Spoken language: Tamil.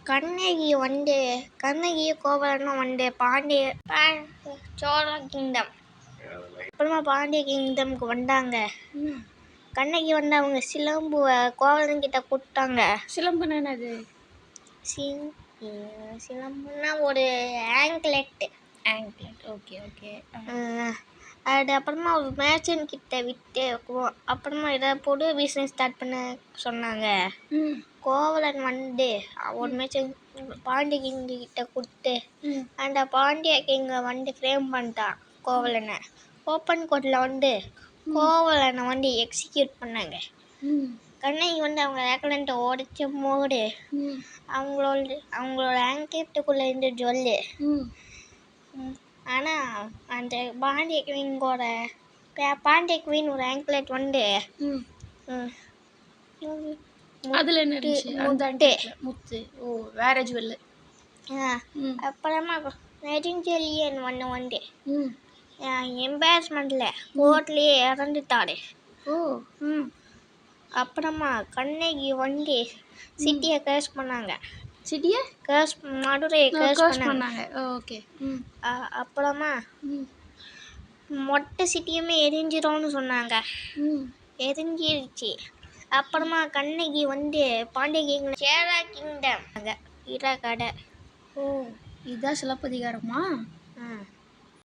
கண்ணகி கோவலனும் சோழ கிங்டம். அப்புறமா பாண்டிய கிங்டம்க்கு வந்தாங்க. கண்ணகி அவங்க சிலம்புவை கோவலன் கிட்ட கொடுத்தாங்க. சிலம்புன்னா என்னது? சிலம்புன்னா ஒரு ஆங்க்லெட். Okay okay. அது அப்புறமா ஒரு மேர்ச்சன்ட் கிட்ட விட்டு அப்புறமா ஏதாவது புது பிஸ்னஸ் ஸ்டார்ட் பண்ண சொன்னாங்க. கோவலன் ஒரு மேர்ச்சன்ட் பாண்டிய கிங் கிட்ட கொடுத்து அந்த பாண்டிய கிங்க ஃப்ரேம் பண்ணிட்டான் கோவலனை. ஓப்பன் கோர்ட்டில் கோவலனை எக்ஸிக்யூட் பண்ணாங்க. கண்ணகி அவங்க ஆக்லண்ட்டை உடைச்ச போது அவங்களோட ஆங்கெட்டுக்குள்ளே இருந்து ஜொல்லு. ஆனால் அந்த பாண்டிய குவீன் ஒரு ஆங்க்லெட் அதில் என்ன முத்து. ஓ, வேற ஜுவல்லு. அப்புறமா நெடுஞ்செழியன் எம்பாரஸ்மெண்ட்ல கோர்ட்லேயே இறந்துட்டாரு. ஓ. அப்புறமா கண்ணகி சிட்டியை கேர்ஸ் பண்ணாங்க. சிட்டியை மதுரையை கேர்ஸ் பண்ணாங்க. ஓகே. அப்புறமா மொட்டை சிட்டியுமே எரிஞ்சிடும்னு சொன்னாங்க. எரிஞ்சிருச்சு. அப்புறமா கண்ணகி பாண்டிய கிங்டம் சேர கிங்டம் கடை. ஓ, இதுதான் சிலப்பதிகாரமா?